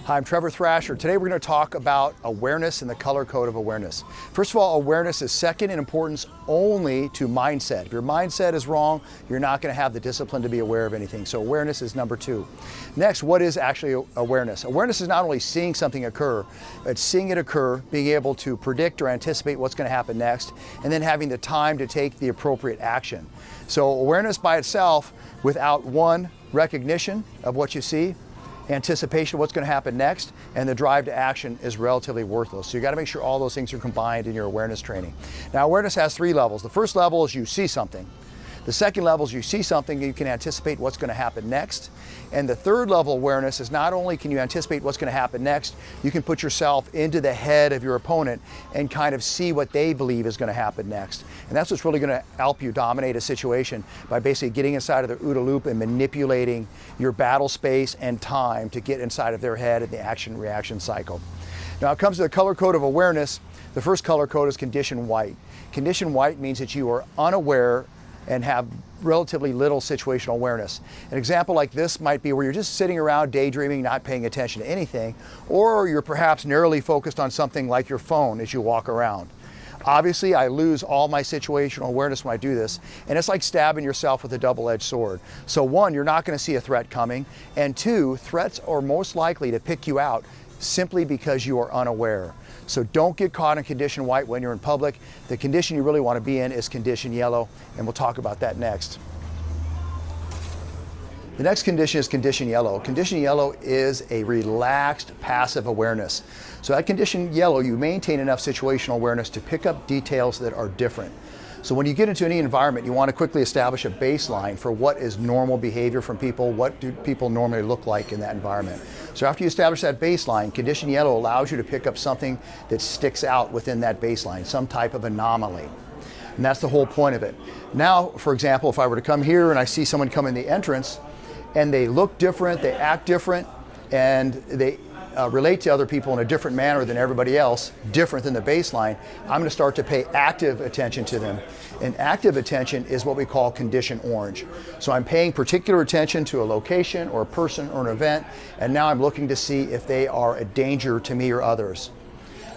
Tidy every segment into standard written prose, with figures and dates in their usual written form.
Hi, I'm Trevor Thrasher. Today we're going to talk about awareness and the color code of awareness. First of all, awareness is second in importance only to mindset. If your mindset is wrong, you're not going to have the discipline to be aware of anything. So awareness is number two. Next, what is actually awareness? Awareness is not only seeing something occur, but seeing it occur, being able to predict or anticipate what's going to happen next, and then having the time to take the appropriate action. So awareness by itself, without one, recognition of what you see, anticipation of what's going to happen next, and the drive to action is relatively worthless. So you got to make sure all those things are combined in your awareness training. Now, awareness has three levels. The first level is you see something. The second level is you see something, you can anticipate what's going to happen next. And the third level awareness is not only can you anticipate what's going to happen next, you can put yourself into the head of your opponent and kind of see what they believe is going to happen next. And that's what's really going to help you dominate a situation, by basically getting inside of the OODA loop and manipulating your battle space and time to get inside of their head in the action-reaction cycle. Now, when it comes to the color code of awareness, the first color code is condition white. Condition white means that you are unaware and have relatively little situational awareness. An example like this might be where you're just sitting around daydreaming, not paying attention to anything, or you're perhaps narrowly focused on something like your phone as you walk around. Obviously, I lose all my situational awareness when I do this, and it's like stabbing yourself with a double-edged sword. So one, you're not going to see a threat coming, and two, threats are most likely to pick you out simply because you are unaware. So don't get caught in condition white when you're in public. The condition you really want to be in is condition yellow, and we'll talk about that next. The next condition is condition yellow. Condition yellow is a relaxed, passive awareness. So at condition yellow, you maintain enough situational awareness to pick up details that are different. So when you get into any environment, you want to quickly establish a baseline for what is normal behavior from people, what do people normally look like in that environment. So after you establish that baseline, condition yellow allows you to pick up something that sticks out within that baseline, some type of anomaly. And that's the whole point of it. Now, for example, if I were to come here and I see someone come in the entrance and they look different, they act different, and they relate to other people in a different manner than everybody else, different than the baseline, I'm going to start to pay active attention to them. And active attention is what we call condition orange. So I'm paying particular attention to a location or a person or an event, and now I'm looking to see if they are a danger to me or others.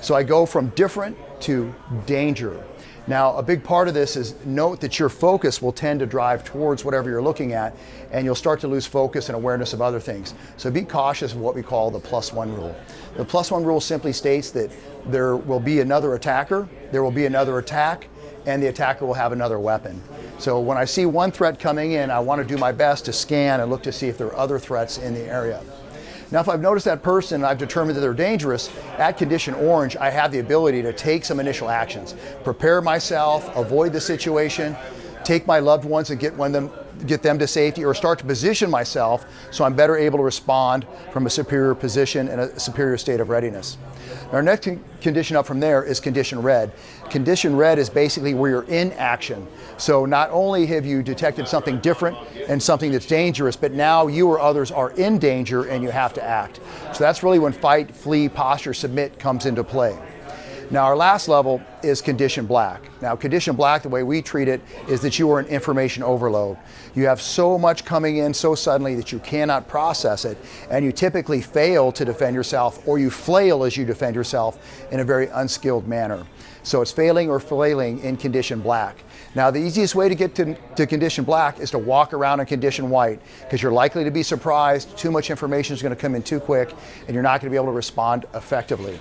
So I go from different to danger. Now, a big part of this is note that your focus will tend to drive towards whatever you're looking at, and you'll start to lose focus and awareness of other things. So be cautious of what we call the +1 rule. The +1 rule simply states that there will be another attacker, there will be another attack, and the attacker will have another weapon. So when I see one threat coming in, I want to do my best to scan and look to see if there are other threats in the area. Now, if I've noticed that person and I've determined that they're dangerous, at condition orange, I have the ability to take some initial actions. Prepare myself, avoid the situation, take my loved ones and get them to safety, or start to position myself so I'm better able to respond from a superior position and a superior state of readiness. Our next condition up from there is condition red. Condition red is basically where you're in action. So not only have you detected something different and something that's dangerous, but now you or others are in danger and you have to act. So that's really when fight, flee, posture, submit comes into play. Now, our last level is condition black. Now, condition black, the way we treat it, is that you are in information overload. You have so much coming in so suddenly that you cannot process it, and you typically fail to defend yourself, or you flail as you defend yourself in a very unskilled manner. So it's failing or flailing in condition black. Now, the easiest way to get to condition black is to walk around in condition white, because you're likely to be surprised, too much information is going to come in too quick, and you're not going to be able to respond effectively.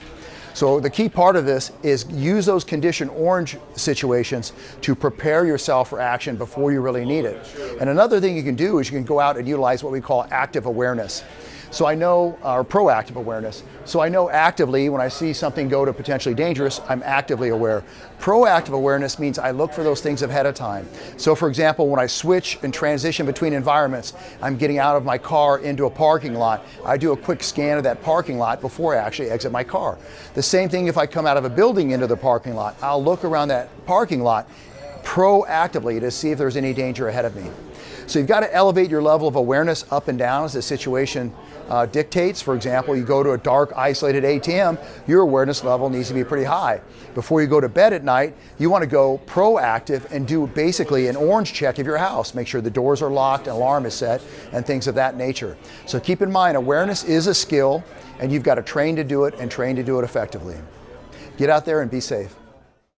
So the key part of this is use those condition orange situations to prepare yourself for action before you really need it. And another thing you can do is you can go out and utilize what we call active awareness. So I know, or proactive awareness. So I know actively when I see something go to potentially dangerous, I'm actively aware. Proactive awareness means I look for those things ahead of time. So for example, when I switch and transition between environments, I'm getting out of my car into a parking lot, I do a quick scan of that parking lot before I actually exit my car. The same thing if I come out of a building into the parking lot, I'll look around that parking lot proactively to see if there's any danger ahead of me. So you've got to elevate your level of awareness up and down as the situation dictates. For example, you go to a dark, isolated ATM, your awareness level needs to be pretty high. Before you go to bed at night, you want to go proactive and do basically an orange check of your house. Make sure the doors are locked, an alarm is set, and things of that nature. So keep in mind, awareness is a skill, and you've got to train to do it and train to do it effectively. Get out there and be safe.